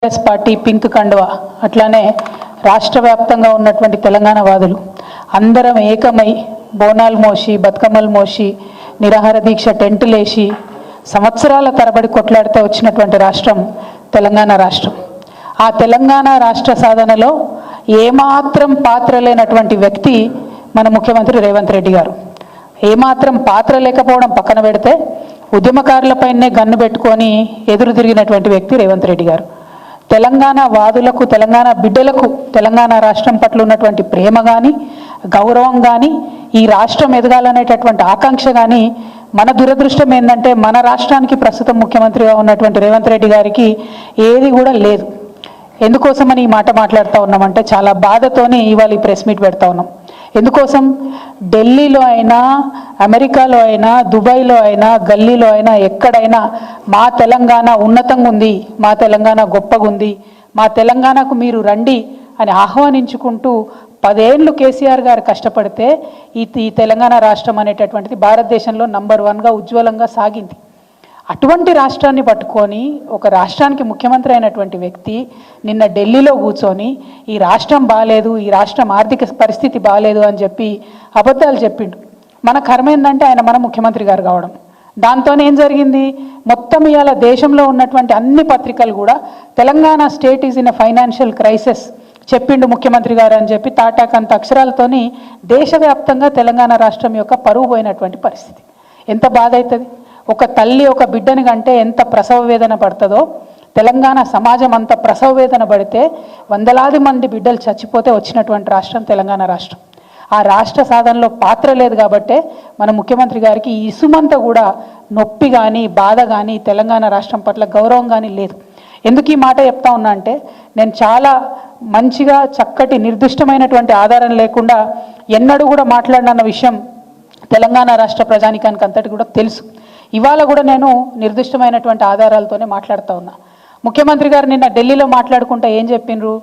Congress party pink కండువా అట్లానే రాష్ట్ర వ్యాప్తంగా ఉన్నటువంటి తెలంగాణ వాదులు అందరం ఏకమై బోనాలు మోసి బతుకమ్మలు మోసి నిరాహార దీక్ష టెంటులేసి సంవత్సరాల తరబడి కొట్లాడితే వచ్చినటువంటి రాష్ట్రం తెలంగాణ రాష్ట్రం. ఆ తెలంగాణ రాష్ట్ర సాధనలో ఏమాత్రం పాత్ర లేనటువంటి వ్యక్తి మన ముఖ్యమంత్రి రేవంత్ రెడ్డి గారు. ఏమాత్రం పాత్ర లేకపోవడం పక్కన పెడితే ఉద్యమకారులపైనే గన్ను పెట్టుకొని ఎదురు తిరిగినటువంటి వ్యక్తి రేవంత్ రెడ్డి గారు. తెలంగాణ వాదులకు, తెలంగాణ బిడ్డలకు తెలంగాణ రాష్ట్రం పట్ల ఉన్నటువంటి ప్రేమ కానీ, గౌరవం కానీ, ఈ రాష్ట్రం ఎదగాలనేటటువంటి ఆకాంక్ష కానీ, మన దురదృష్టం ఏంటంటే మన రాష్ట్రానికి ప్రస్తుతం ముఖ్యమంత్రిగా ఉన్నటువంటి రేవంత్ రెడ్డి గారికి ఏది కూడా లేదు. ఎందుకోసమని ఈ మాట మాట్లాడుతూ ఉన్నామంటే చాలా బాధతోని ఇవాళ ఈ ప్రెస్ మీట్ పెడతా ఉన్నాం. ఎందుకోసం? ఢిల్లీలో అయినా, అమెరికాలో అయినా, దుబాయ్లో అయినా, గల్లీలో అయినా, ఎక్కడైనా మా తెలంగాణ ఉన్నతంగా ఉంది, మా తెలంగాణ గొప్పగా ఉంది, మా తెలంగాణకు మీరు రండి అని ఆహ్వానించుకుంటూ 10 ఏళ్ళు కేసీఆర్ గారు కష్టపడితే ఈ తెలంగాణ రాష్ట్రం అనేటటువంటిది భారతదేశంలో నంబర్ 1గా ఉజ్వలంగా సాగింది. అటువంటి రాష్ట్రాన్ని పట్టుకొని ఒక రాష్ట్రానికి ముఖ్యమంత్రి అయినటువంటి వ్యక్తి నిన్న ఢిల్లీలో కూర్చొని ఈ రాష్ట్రం బాగాలేదు, ఈ రాష్ట్రం ఆర్థిక పరిస్థితి బాగాలేదు అని చెప్పి అబద్ధాలు చెప్పిండు. మన కర్మ ఏంటంటే ఆయన మన ముఖ్యమంత్రి గారు కావడం. దాంతోనే ఏం జరిగింది? మొత్తం ఇవాళ దేశంలో ఉన్నటువంటి అన్ని పత్రికలు కూడా Telangana state is in a financial crisis చెప్పిండు ముఖ్యమంత్రి గారు అని చెప్పి తాటాకంత అక్షరాలతోని దేశవ్యాప్తంగా తెలంగాణ రాష్ట్రం యొక్క పరువు పోయినటువంటి పరిస్థితి. ఎంత బాధ అవుతుంది? ఒక తల్లి ఒక బిడ్డని కంటే ఎంత ప్రసవ వేదన పడుతుందో తెలంగాణ సమాజం అంత ప్రసవ వేదన పడితే వందలాది మంది బిడ్డలు చచ్చిపోతే వచ్చినటువంటి రాష్ట్రం తెలంగాణ రాష్ట్రం. ఆ రాష్ట్ర సాధనలో పాత్ర లేదు కాబట్టే మన ముఖ్యమంత్రి గారికి ఈ ఇసుమంతా కూడా నొప్పి కానీ, బాధ కానీ, తెలంగాణ రాష్ట్రం పట్ల గౌరవం కానీ లేదు. ఎందుకు ఈ మాట చెప్తా ఉన్నా అంటే నేను చాలా మంచిగా చక్కటి నిర్దిష్టమైనటువంటి ఆధారం లేకుండా ఎన్నడూ కూడా మాట్లాడిన విషయం తెలంగాణ రాష్ట్ర ప్రజానికానికి అంతటి కూడా తెలుసు. ఇవాళ కూడా నేను నిర్దిష్టమైనటువంటి ఆధారాలతోనే మాట్లాడుతూ ఉన్నా. ముఖ్యమంత్రి గారు నిన్న ఢిల్లీలో మాట్లాడుకుంటా ఏం చెప్పినరు?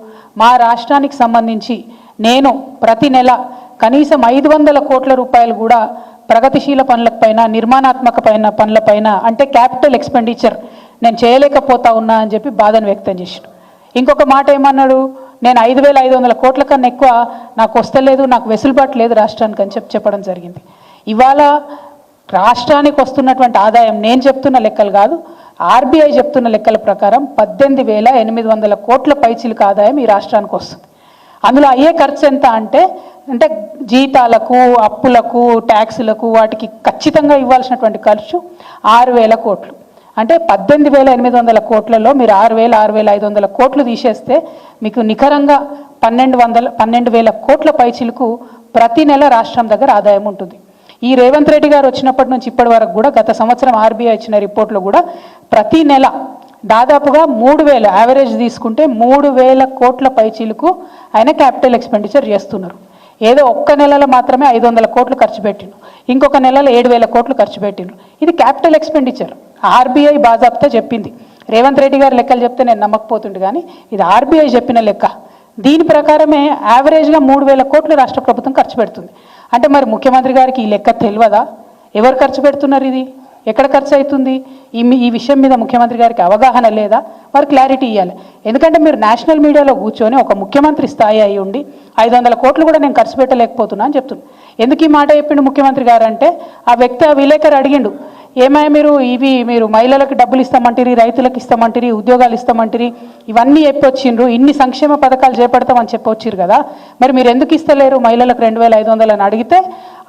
మా రాష్ట్రానికి సంబంధించి నేను ప్రతి నెల కనీసం 500 కోట్ల రూపాయలు కూడా ప్రగతిశీల పనులపైన, నిర్మాణాత్మక పనులపైన అంటే క్యాపిటల్ ఎక్స్పెండిచర్ నేను చేయలేకపోతా ఉన్నా అని చెప్పి బాధను వ్యక్తం చేశాడు. ఇంకొక మాట ఏమన్నాడు? నేను 5,500 కోట్ల కన్నా ఎక్కువ నాకు వస్తలేదు, నాకు వెసులుబాటు లేదు రాష్ట్రానికి అని చెప్పడం జరిగింది. ఇవాళ రాష్ట్రానికి వస్తున్నటువంటి ఆదాయం నేను చెప్తున్న లెక్కలు కాదు, ఆర్బీఐ చెప్తున్న లెక్కల ప్రకారం 18,800 కోట్ల పైచిలకు ఆదాయం ఈ రాష్ట్రానికి వస్తుంది. అందులో అయ్యే ఖర్చు ఎంత అంటే జీతాలకు, అప్పులకు, ట్యాక్సులకు, వాటికి ఖచ్చితంగా ఇవ్వాల్సినటువంటి ఖర్చు 6,000 కోట్లు. అంటే 18,800 కోట్లలో మీరు 6,500 కోట్లు తీసేస్తే మీకు నికరంగా 12,000 కోట్ల పైచిలకు ప్రతి నెల రాష్ట్రం దగ్గర ఆదాయం ఉంటుంది. ఈ రేవంత్ రెడ్డి గారు వచ్చినప్పటి నుంచి ఇప్పటి వరకు కూడా గత సంవత్సరం ఆర్బీఐ ఇచ్చిన రిపోర్ట్లో కూడా ప్రతి నెల దాదాపుగా 3,000 యావరేజ్ తీసుకుంటే 3,000 కోట్ల పైచీలకు ఆయన క్యాపిటల్ ఎక్స్పెండిచర్ చేస్తున్నారు. ఏదో ఒక్క నెలలో మాత్రమే 500 కోట్లు ఖర్చు పెట్టిండు, ఇంకొక నెలలో 7,000 కోట్లు ఖర్చు పెట్టిండ్రు. ఇది క్యాపిటల్ ఎక్స్పెండిచర్. ఆర్బీఐ బాజాబ్తా చెప్పింది. రేవంత్ రెడ్డి గారు లెక్కలు చెప్తే నేను నమ్మకపోతుండే, కానీ ఇది ఆర్బీఐ చెప్పిన లెక్క. దీని ప్రకారమే యావరేజ్గా 3,000 కోట్లు రాష్ట్ర ప్రభుత్వం ఖర్చు పెడుతుంది. అంటే మరి ముఖ్యమంత్రి గారికి ఈ లెక్క తెలియదా? ఎవరు ఖర్చు పెడుతున్నారు? ఇది ఎక్కడ ఖర్చు అవుతుంది? ఈ విషయం మీద ముఖ్యమంత్రి గారికి అవగాహన లేదా? వారు క్లారిటీ ఇవ్వాలి. ఎందుకంటే మీరు నేషనల్ మీడియాలో కూర్చొని ఒక ముఖ్యమంత్రి స్థాయి అయి ఉండి 500 కోట్లు కూడా నేను ఖర్చు పెట్టలేకపోతున్నా అని చెప్తున్నాను. ఎందుకు ఈ మాట చెప్పిండు ముఖ్యమంత్రి గారు అంటే ఆ వ్యక్తి, ఆ విలేకరు అడిగిండు, ఏమయ్యా మీరు మహిళలకు డబ్బులు ఇస్తామంటారు, రైతులకు ఇస్తామంటారు, ఉద్యోగాలు ఇస్తామంటారు, ఇవన్నీ చెప్పొచ్చిండ్రు, ఇన్ని సంక్షేమ పథకాలు చేపడతామని చెప్పొచ్చిరు కదా, మరి మీరు ఎందుకు ఇస్తలేరు మహిళలకు 2,500 అని అడిగితే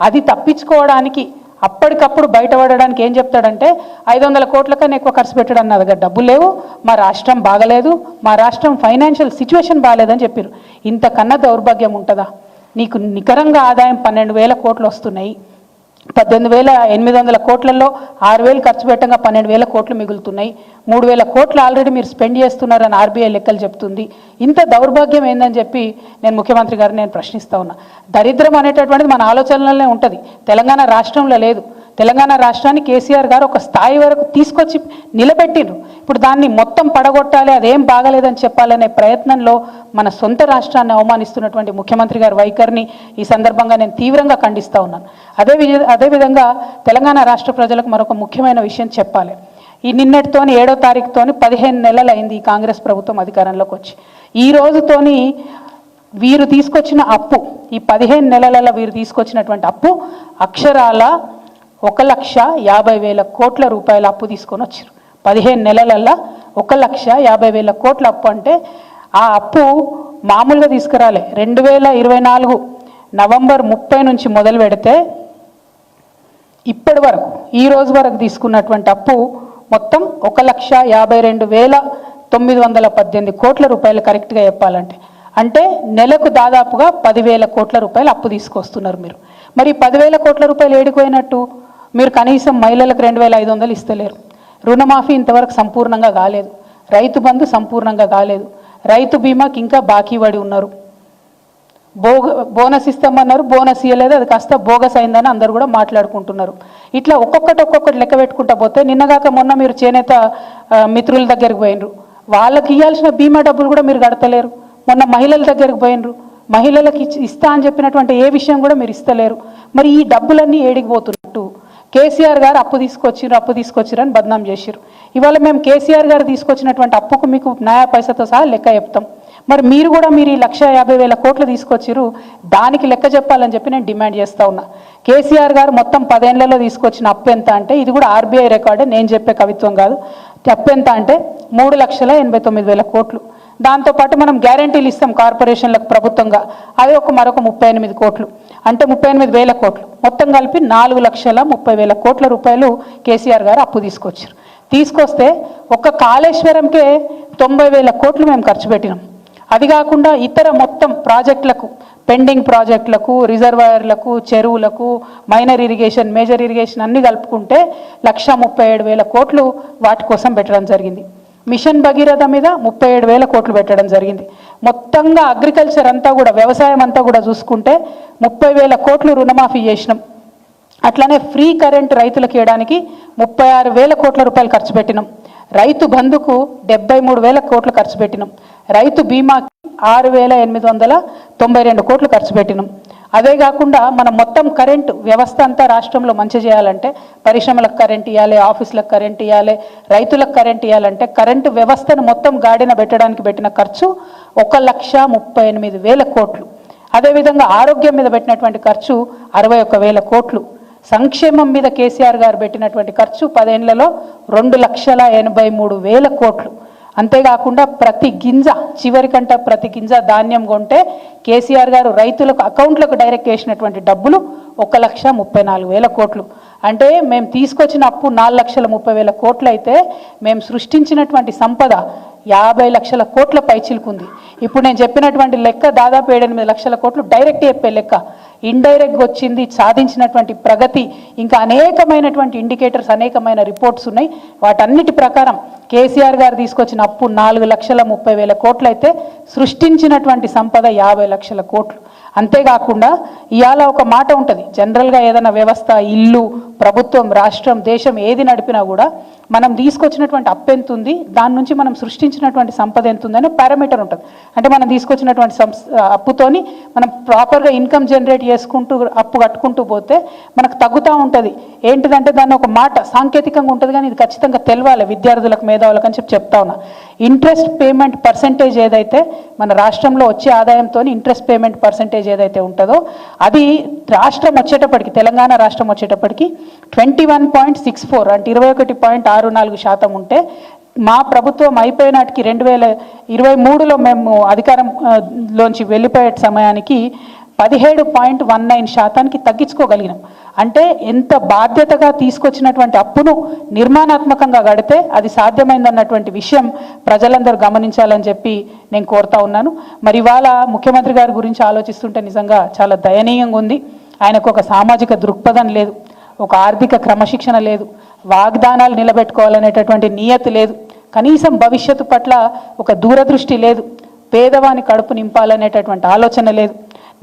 అది తప్పించుకోవడానికి అప్పటికప్పుడు బయటపడడానికి ఏం చెప్తాడంటే 500 కోట్ల కన్నా ఎక్కువ ఖర్చు పెట్టడం నా దగ్గర డబ్బులు లేవు, మా రాష్ట్రం బాగలేదు, మా రాష్ట్రం ఫైనాన్షియల్ సిచ్యువేషన్ బాగాలేదని చెప్పారు. ఇంతకన్నా దౌర్భాగ్యం ఉంటుందా? నీకు నికరంగా ఆదాయం 12,000 కోట్లు వస్తున్నాయి, 18,800 కోట్లలో 6,000 ఖర్చు పెట్టంగా 12,000 కోట్లు మిగులుతున్నాయి, 3,000 కోట్లు ఆల్రెడీ మీరు స్పెండ్ చేస్తున్నారని ఆర్బీఐ లెక్కలు చెప్తుంది. ఇంత దౌర్భాగ్యం ఏందని చెప్పి నేను ముఖ్యమంత్రి గారిని నేను ప్రశ్నిస్తూ ఉన్నా. దరిద్రం అనేటటువంటిది మన ఆలోచనలనే ఉంటుంది, తెలంగాణ రాష్ట్రంలో లేదు. తెలంగాణ రాష్ట్రాన్ని కేసీఆర్ గారు ఒక స్థాయి వరకు తీసుకొచ్చి నిలబెట్టిండ్రు. ఇప్పుడు దాన్ని మొత్తం పడగొట్టాలి, అదేం బాగలేదని చెప్పాలనే ప్రయత్నంలో మన సొంత రాష్ట్రాన్ని అవమానిస్తున్నటువంటి ముఖ్యమంత్రి గారి వైఖరిని ఈ సందర్భంగా నేను తీవ్రంగా ఖండిస్తూ ఉన్నాను. అదేవిధంగా తెలంగాణ రాష్ట్ర ప్రజలకు మరొక ముఖ్యమైన విషయం చెప్పాలి. ఈ నిన్నటితోని 7వ తారీఖుతోని 15 నెలలు అయింది ఈ కాంగ్రెస్ ప్రభుత్వం అధికారంలోకి వచ్చి. ఈ రోజుతోని వీరు తీసుకొచ్చిన అప్పు, ఈ 15 నెలలలో వీరు తీసుకొచ్చినటువంటి అప్పు అక్షరాల 1,50,000 కోట్ల రూపాయల అప్పు తీసుకొని వచ్చారు. 15 నెలలలో 1,50,000 కోట్ల అప్పు అంటే ఆ అప్పు మామూలుగా తీసుకురాలే. 2024 నవంబర్ 30 నుంచి మొదలు పెడితే ఇప్పటి వరకు ఈ రోజు వరకు తీసుకున్నటువంటి అప్పు మొత్తం 1,52,918 కోట్ల రూపాయలు కరెక్ట్గా చెప్పాలంటే. అంటే నెలకు దాదాపుగా 10,000 కోట్ల రూపాయలు అప్పు తీసుకొస్తున్నారు మీరు. మరి 10,000 కోట్ల రూపాయలు ఏడిపోయినట్టు? మీరు కనీసం మహిళలకు 2,500 ఇస్తలేరు. రుణమాఫీ ఇంతవరకు సంపూర్ణంగా కాలేదు. రైతు బంధు సంపూర్ణంగా కాలేదు. రైతు బీమాకి ఇంకా బాకీ పడి ఉన్నారు. బోనస్ ఇస్తామన్నారు, బోనస్ ఇవ్వలేదు, అది కాస్త బోగస్ అయిందని అందరూ కూడా మాట్లాడుకుంటున్నారు. ఇట్లా ఒక్కొక్కటి లెక్క పెట్టుకుంటా పోతే నిన్నగాక మొన్న మీరు చేనేత మిత్రుల దగ్గరికి పోయినరు, వాళ్ళకి ఇవ్వాల్సిన బీమా డబ్బులు కూడా మీరు కడతలేరు. మొన్న మహిళల దగ్గరికి పోయినరు, మహిళలకు ఇస్తా అని చెప్పినటువంటి ఏ విషయం కూడా మీరు ఇస్తలేరు. మరి ఈ డబ్బులన్నీ ఏడిగిపోతున్నట్టు? కేసీఆర్ గారు అప్పు తీసుకొచ్చిరు అని బద్నాం చేసిరు. ఇవాళ మేము కేసీఆర్ గారు తీసుకొచ్చినటువంటి అప్పుకు మీకు న్యాయ పైసతో సహా లెక్క చెప్తాం. మరి మీరు కూడా మీరు ఈ 1,50,000 కోట్లు తీసుకొచ్చిరు, దానికి లెక్క చెప్పాలని చెప్పి నేను డిమాండ్ చేస్తూ ఉన్నా. కేసీఆర్ గారు మొత్తం 10 ఏళ్లలో తీసుకొచ్చిన అప్పు ఎంత అంటే, ఇది కూడా ఆర్బీఐ రికార్డే, నేను చెప్పే కవిత్వం కాదు. అప్పు ఎంత అంటే 3,89,000 కోట్లు. దాంతోపాటు మనం గ్యారంటీలు ఇస్తాం కార్పొరేషన్లకు ప్రభుత్వంగా, అది మరొక 38 కోట్లు, అంటే 38,000 కోట్లు. మొత్తం కలిపి 4,30,000 కోట్ల రూపాయలు కేసీఆర్ గారు అప్పు తీసుకొస్తే ఒక్క కాళేశ్వరంకే 90,000 కోట్లు మేము ఖర్చు పెట్టినాం. అది కాకుండా ఇతర మొత్తం ప్రాజెక్టులకు, పెండింగ్ ప్రాజెక్టులకు, రిజర్వాయర్లకు, చెరువులకు, మైనర్ ఇరిగేషన్, మేజర్ ఇరిగేషన్ అన్ని కలుపుకుంటే 1,37,000 కోట్లు వాటి కోసం పెట్టడం జరిగింది. మిషన్ భగీరథ మీద 37,000 కోట్లు పెట్టడం జరిగింది. మొత్తంగా అగ్రికల్చర్ అంతా కూడా, వ్యవసాయం అంతా కూడా చూసుకుంటే 30,000 కోట్లు రుణమాఫీ చేసినాం. అట్లానే ఫ్రీ కరెంట్ రైతులకు ఇవ్వడానికి 36,000 కోట్ల రూపాయలు ఖర్చు పెట్టినాం. రైతు బంధుకు 73,000 కోట్లు ఖర్చు పెట్టినాం. రైతు బీమాకి 6,892 కోట్లు ఖర్చు పెట్టినాం. అదే కాకుండా మనం మొత్తం కరెంటు వ్యవస్థ అంతా రాష్ట్రంలో మంచి చేయాలంటే, పరిశ్రమలకు కరెంట్ ఇవ్వాలి, ఆఫీసులకు కరెంట్ ఇవ్వాలి, రైతులకు కరెంట్ ఇవ్వాలంటే కరెంటు వ్యవస్థను మొత్తం గాడిన పెట్టడానికి పెట్టిన ఖర్చు 1,38,000 కోట్లు. అదేవిధంగా ఆరోగ్యం మీద పెట్టినటువంటి ఖర్చు 61,000 కోట్లు. సంక్షేమం మీద కేసీఆర్ గారు పెట్టినటువంటి ఖర్చు 10 ఏళ్లలో 2,83,000 కోట్లు. అంతేకాకుండా ప్రతి గింజ, చివరికంట ప్రతి గింజ ధాన్యం కొంటే కేసీఆర్ గారు రైతులకు అకౌంట్లకు డైరెక్ట్ వేసినటువంటి డబ్బులు 1,34,000 కోట్లు. అంటే మేము తీసుకొచ్చిన అప్పు 4,30,000 కోట్లు అయితే మేము సృష్టించినటువంటి సంపద 50 లక్షల కోట్ల పైచిలుకుంది. ఇప్పుడు నేను చెప్పినటువంటి లెక్క దాదాపు 7-8 లక్షల కోట్లు డైరెక్ట్ చెప్పే లెక్క. ఇండైరెక్ట్గా వచ్చింది సాధించినటువంటి ప్రగతి, ఇంకా అనేకమైనటువంటి ఇండికేటర్స్, అనేకమైన రిపోర్ట్స్ ఉన్నాయి. వాటన్నిటి ప్రకారం కేసీఆర్ గారు తీసుకొచ్చిన అప్పు 4,30,000 కోట్లు అయితే సృష్టించినటువంటి సంపద 50 లక్షల కోట్లు. అంతేకాకుండా ఇవాళ ఒక మాట ఉంటుంది, జనరల్గా ఏదైనా వ్యవస్థ, ఇల్లు, ప్రభుత్వం, రాష్ట్రం, దేశం ఏది నడిపినా కూడా మనం తీసుకొచ్చినటువంటి అప్పు ఎంత ఉంది, దాని నుంచి మనం సృష్టించినటువంటి సంపద ఎంత ఉందని పారామీటర్ ఉంటుంది. అంటే మనం తీసుకొచ్చినటువంటి అప్పుతోని మనం ప్రాపర్గా ఇన్కమ్ జనరేట్ చేసుకుంటూ అప్పు కట్టుకుంటూ పోతే మనకు తగ్గుతూ ఉంటుంది. ఏంటిదంటే దాన్ని ఒక మాట సాంకేతికంగా ఉంటుంది, కానీ ఇది ఖచ్చితంగా తెలవాలి విద్యార్థులకు, మేధావులకు అని చెప్తా ఉన్నా. ఇంట్రెస్ట్ పేమెంట్ పర్సెంటేజ్ ఏదైతే మన రాష్ట్రంలో వచ్చే ఆదాయంతో ఇంట్రెస్ట్ పేమెంట్ పర్సెంటేజ్ ఏదైతే ఉంటుందో అది రాష్ట్రం వచ్చేటప్పటికి, తెలంగాణ రాష్ట్రం వచ్చేటప్పటికి 21.64 అంటే 21.64% ఉంటే, మా ప్రభుత్వం అయిపోయినాటికి 2023లో మేము అధికారంలోంచి వెళ్ళిపోయే సమయానికి 17.19% తగ్గించుకోగలిగినాం. అంటే ఎంత బాధ్యతగా తీసుకొచ్చినటువంటి అప్పును నిర్మాణాత్మకంగా గడితే అది సాధ్యమైందన్నటువంటి విషయం ప్రజలందరూ గమనించాలని చెప్పి నేను కోరుతా ఉన్నాను. మరి ఇవాళ ముఖ్యమంత్రి గారి గురించి ఆలోచిస్తుంటే నిజంగా చాలా దయనీయంగా ఉంది. ఆయనకు ఒక సామాజిక దృక్పథం లేదు, ఒక ఆర్థిక క్రమశిక్షణ లేదు, వాగ్దానాలు నిలబెట్టుకోవాలనేటటువంటి నియతి లేదు, కనీసం భవిష్యత్తు పట్ల ఒక దూరదృష్టి లేదు, పేదవాని కడుపు నింపాలనేటటువంటి ఆలోచన లేదు.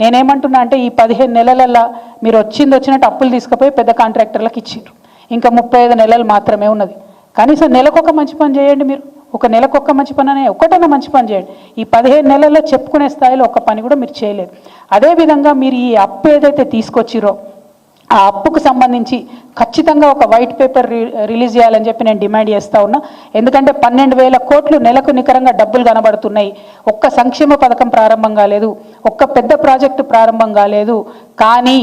నేనేమంటున్నా అంటే ఈ 15 నెలలల్లో మీరు వచ్చినట్టు అప్పులు తీసుకుపోయి పెద్ద కాంట్రాక్టర్లకు ఇచ్చారు. ఇంకా 35 నెలలు మాత్రమే ఉన్నది. కనీసం నెలకొక మంచి పని చేయండి. మీరు ఒక నెలకొక మంచి పని అనే ఒకటైనా మంచి పని చేయండి. ఈ 15 నెలల్లో చెప్పుకునే స్థాయిలో ఒక పని కూడా మీరు చేయలేదు. అదేవిధంగా మీరు ఈ అప్పు ఏదైతే తీసుకొచ్చిరో ఆ అప్పుకు సంబంధించి ఖచ్చితంగా ఒక వైట్ పేపర్ రిలీజ్ చేయాలని చెప్పి నేను డిమాండ్ చేస్తూ ఉన్నా. ఎందుకంటే 12,000 కోట్లు నెలకు నికరంగా డబ్బులు కనబడుతున్నాయి. ఒక్క సంక్షేమ పథకం ప్రారంభం కాలేదు, ఒక్క పెద్ద ప్రాజెక్టు ప్రారంభం కాలేదు, కానీ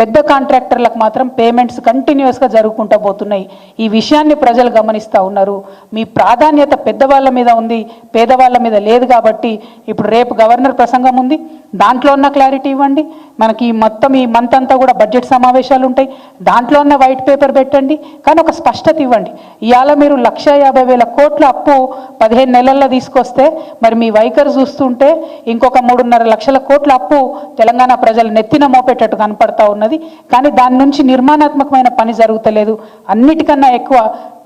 పెద్ద కాంట్రాక్టర్లకు మాత్రం పేమెంట్స్ కంటిన్యూస్గా జరుగుకుంటూ పోతున్నాయి. ఈ విషయాన్ని ప్రజలు గమనిస్తూ ఉన్నారు. మీ ప్రాధాన్యత పెద్దవాళ్ళ మీద ఉంది, పేదవాళ్ళ మీద లేదు. కాబట్టి ఇప్పుడు రేపు గవర్నర్ ప్రసంగం ఉంది, దాంట్లో ఉన్న క్లారిటీ ఇవ్వండి. మనకి మొత్తం ఈ మంత్ అంతా కూడా బడ్జెట్ సమావేశాలు ఉంటాయి, దాంట్లో ఉన్న వైట్ పేపర్ పెట్టండి, కానీ ఒక స్పష్టత ఇవ్వండి. ఇవాళ మీరు 1,50,000 కోట్ల అప్పు 15 నెలల్లో తీసుకొస్తే మరి మీ వైఖరి చూస్తుంటే ఇంకొక 3.5 లక్షల కోట్ల అప్పు తెలంగాణ ప్రజలు నెత్తిన మోపేటట్టు కనపడతా ఉన్నది. కానీ దాని నుంచి నిర్మాణాత్మకమైన పని జరుగుతలేదు. అన్నిటికన్నా ఎక్కువ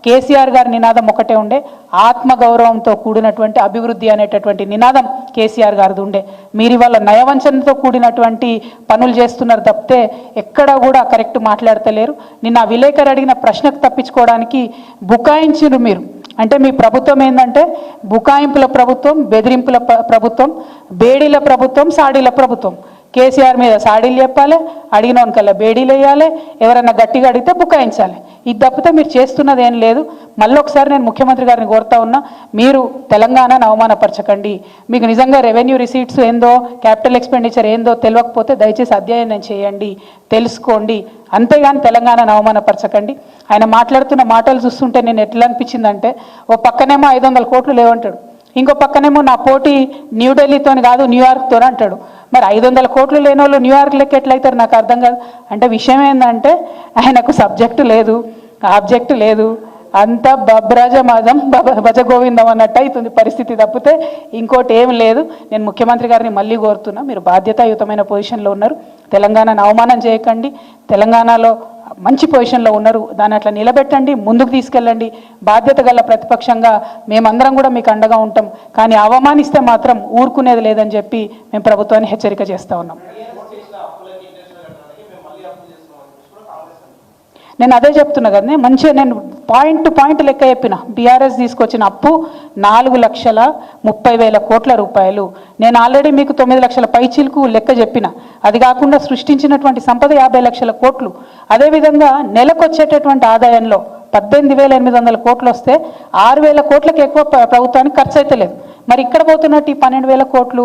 కేసీఆర్ గారి నినాదం ఒకటే ఉండే, ఆత్మగౌరవంతో కూడినటువంటి అభివృద్ధి అనేటటువంటి నినాదం కేసీఆర్ గారిది ఉండే. మీరు ఇవాళ నయవంచనతో కూడినటువంటి పనులు చేస్తున్నారు తప్పితే ఎక్కడ కూడా కరెక్ట్ మాట్లాడతలేరు. నిన్న విలేకరు అడిగిన ప్రశ్నకు తప్పించుకోవడానికి బుకాయించారు మీరు. అంటే మీ ప్రభుత్వం ఏంటంటే బుకాయింపుల ప్రభుత్వం, బెదిరింపుల ప్రభుత్వం, బేడీల ప్రభుత్వం, సాడీల ప్రభుత్వం. కేసీఆర్ మీద సాడీలు చెప్పాలి, అడిగినోనికల్లా బేడీలు వేయాలి, ఎవరైనా గట్టిగా అడిగితే బుకాయించాలి. ఇది తప్పితే మీరు చేస్తున్నది ఏం లేదు. మళ్ళీ ఒకసారి నేను ముఖ్యమంత్రి గారిని కోరుతా ఉన్నా, మీరు తెలంగాణను అవమానపరచకండి. మీకు నిజంగా రెవెన్యూ రిసీట్స్ ఏందో, క్యాపిటల్ ఎక్స్పెండిచర్ ఏందో తెలియకపోతే దయచేసి అధ్యయనం చేయండి, తెలుసుకోండి. అంతేగాని తెలంగాణను అవమానపరచకండి. ఆయన మాట్లాడుతున్న మాటలు చూస్తుంటే నేను ఎట్లా అనిపించిందంటే, ఓ పక్కనేమో 500 కోట్లు లేవంటాడు, ఇంకో పక్కనేమో నా పోటీ న్యూఢిల్లీతో కాదు న్యూయార్క్తో అంటాడు. మరి 500 కోట్లు లేని వాళ్ళు న్యూయార్క్ లెక్క ఎట్లయితారు నాకు అర్థం కాదు. అంటే విషయం ఏంటంటే ఆయనకు సబ్జెక్టు లేదు, ఆబ్జెక్టు లేదు, అంతా బబ్రాజమాదం భజగోవిందం అన్నట్టు అవుతుంది పరిస్థితి తప్పితే ఇంకోటి ఏం లేదు. నేను ముఖ్యమంత్రి గారిని మళ్ళీ కోరుతున్నా, మీరు బాధ్యతాయుతమైన పొజిషన్లో ఉన్నారు, తెలంగాణను అవమానం చేయకండి. తెలంగాణలో మంచి పొజిషన్లో ఉన్నారు, దాన్ని అట్లా నిలబెట్టండి, ముందుకు తీసుకెళ్ళండి. బాధ్యత గల ప్రతిపక్షంగా మేమందరం కూడా మీకు అండగా ఉంటాం. కానీ అవమానిస్తే మాత్రం ఊరుకునేది లేదని చెప్పి మేము ప్రభుత్వాన్ని హెచ్చరిక చేస్తూ ఉన్నాం. నేను అదే చెప్తున్నా కదా, మంచిగా నేను పాయింట్ టు పాయింట్ లెక్క చెప్పిన. బీఆర్ఎస్ తీసుకొచ్చిన అప్పు 4,30,000 కోట్ల రూపాయలు. నేను ఆల్రెడీ మీకు 9 లక్షల పైచీలకు లెక్క చెప్పిన. అది కాకుండా సృష్టించినటువంటి సంపద 50 లక్షల కోట్లు. అదేవిధంగా నెలకు వచ్చేటటువంటి ఆదాయంలో 18,800 కోట్లు వస్తే 6,000 కోట్లకి ఎక్కువ ప్రభుత్వానికి ఖర్చు అయితే లేదు. మరి ఇక్కడ పోతున్నట్టు ఈ 12,000 కోట్లు,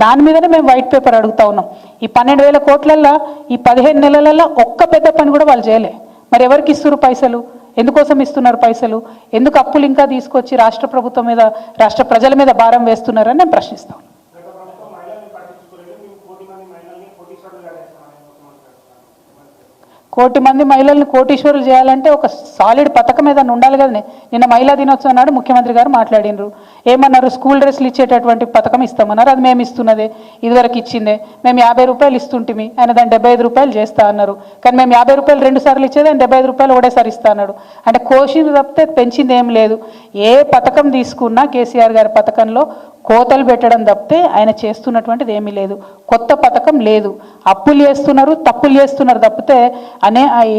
దాని మీదనే మేము వైట్ పేపర్ అడుగుతా ఉన్నాం. ఈ 12,000 కోట్లల్లో ఈ 15 నెలలలో ఒక్క పెద్ద పని కూడా వాళ్ళు చేయలే. మరి ఎవరికి ఇస్తున్నారు పైసలు? ఎందుకోసం ఇస్తున్నారు పైసలు? ఎందుకు అప్పులు ఇంకా తీసుకొచ్చి రాష్ట్ర ప్రభుత్వం మీద, రాష్ట్ర ప్రజల మీద భారం వేస్తున్నారని నేను ప్రశ్నిస్తాను. కోటి మంది మహిళల్ని కోటీశ్వరులు చేయాలంటే ఒక సాలిడ్ పథకం ఏదైనా ఉండాలి కదా. నిన్న మహిళా దినోత్సవం నాడు ముఖ్యమంత్రి గారు మాట్లాడినరు, ఏమన్నారు, స్కూల్ డ్రెస్సులు ఇచ్చేటటువంటి పథకం ఇస్తామన్నారు. అది మేము ఇస్తున్నదే, ఇదివరకు ఇచ్చిందే. మేము 50 రూపాయలు ఇస్తుంటిమి, ఆయన దాన్ని 75 రూపాయలు చేస్తా అన్నారు. కానీ మేము 50 రూపాయలు 2 సార్లు ఇచ్చేది, ఆయన 75 రూపాయలు ఒకటేసారి ఇస్తా అన్నాడు. అంటే కోషిని తప్పితే పెంచింది ఏం లేదు. ఏ పథకం తీసుకున్నా కేసీఆర్ గారి పథకంలో కోతలు పెట్టడం తప్పితే ఆయన చేస్తున్నటువంటిది ఏమీ లేదు. కొత్త పథకం లేదు. అప్పులు చేస్తున్నారు, తప్పులు చేస్తున్నారు తప్పితే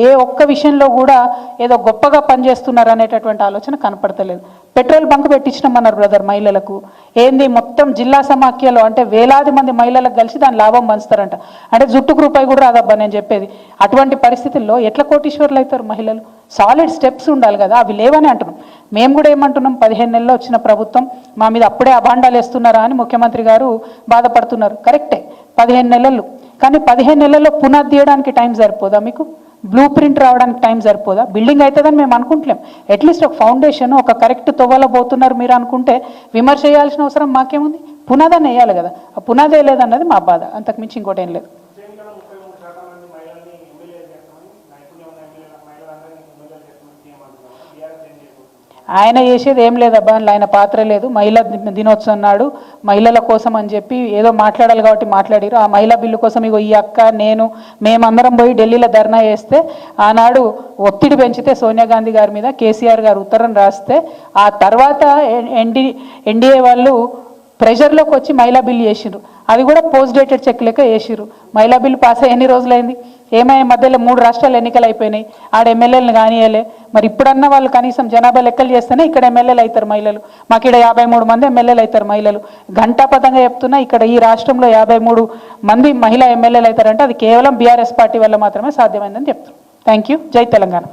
ఏ ఒక్క విషయంలో కూడా ఏదో గొప్పగా పనిచేస్తున్నారు అనేటటువంటి ఆలోచన కనపడతలేదు. పెట్రోల్ బంక్ పెట్టించినామన్నారు బ్రదర్ మహిళలకు. ఏంది మొత్తం జిల్లా సమాఖ్యలో అంటే వేలాది మంది మహిళలకు కలిసి దాని లాభం పంచుతారంట. అంటే జుట్టుకు రూపాయి కూడా రాదబ్బా నేను చెప్పేది. అటువంటి పరిస్థితుల్లో ఎట్లా కోటీశ్వర్లు అవుతారు మహిళలు? సాలిడ్ స్టెప్స్ ఉండాలి కదా, అవి లేవని అంటున్నాం. మేము కూడా ఏమంటున్నాం, 15 నెలల్లో వచ్చిన ప్రభుత్వం మా మీద అప్పుడే అభాండాలు వేస్తున్నారా అని ముఖ్యమంత్రి గారు బాధపడుతున్నారు. కరెక్టే, 15 నెలలు. కానీ 15 నెలల్లో పునాది తీయడానికి టైం సరిపోదా? మీకు బ్లూ ప్రింట్ రావడానికి టైం సరిపోదా? బిల్డింగ్ అవుతుందని మేము అనుకుంటలేం. అట్లీస్ట్ ఒక ఫౌండేషన్, ఒక కరెక్ట్ తొవ్వలబోతున్నారు మీరు అనుకుంటే విమర్శ చేయాల్సిన అవసరం మాకేముంది? పునాదాన్ని వేయాలి కదా. ఆ పునాదే లేదన్నది మా బాధ, అంతకుమించి ఇంకోటి ఏం లేదు. ఆయన చేసేది ఏం లేదబ్బా, ఆయన పాత్ర లేదు. మహిళా దినోత్సవం నాడు మహిళల కోసం అని చెప్పి ఏదో మాట్లాడాలి కాబట్టి మాట్లాడారు. ఆ మహిళా బిల్లు కోసం ఇగో ఈ అక్క, నేను, మేమందరం పోయి ఢిల్లీలో ధర్నా చేస్తే ఆనాడు ఒత్తిడి పెంచితే సోనియా గాంధీ గారి మీద కేసీఆర్ గారు ఉత్తరం రాస్తే ఆ తర్వాత ఎన్డీఏ వాళ్ళు ప్రెషర్లోకి వచ్చి మహిళా బిల్లు చేసిర్రు, అది కూడా పోస్ట్ డేటెడ్ చెక్ లెక్క వేసిర్రు. మహిళా బిల్లు పాస్ అయ్యి ఎన్ని రోజులైంది? ఏమైనా మధ్యలో 3 రాష్ట్రాలు ఎన్నికలు అయిపోయినాయి, ఆడ ఎమ్మెల్యేలను కానియలే. మరి ఇప్పుడన్నా వాళ్ళు కనీసం జనాభా లెక్కలు చేస్తేనే ఇక్కడ ఎమ్మెల్యేలు అవుతారు మహిళలు. మాకు ఇక్కడ 53 మంది ఎమ్మెల్యేలు అవుతారు మహిళలు. ఘంటాపథంగా చెప్తున్నా, ఇక్కడ ఈ రాష్ట్రంలో 53 మంది మహిళా ఎమ్మెల్యేలు అవుతారంటే అది కేవలం బీఆర్ఎస్ పార్టీ వల్ల మాత్రమే సాధ్యమైందని చెప్తున్నాం. Thank you. జై తెలంగాణ.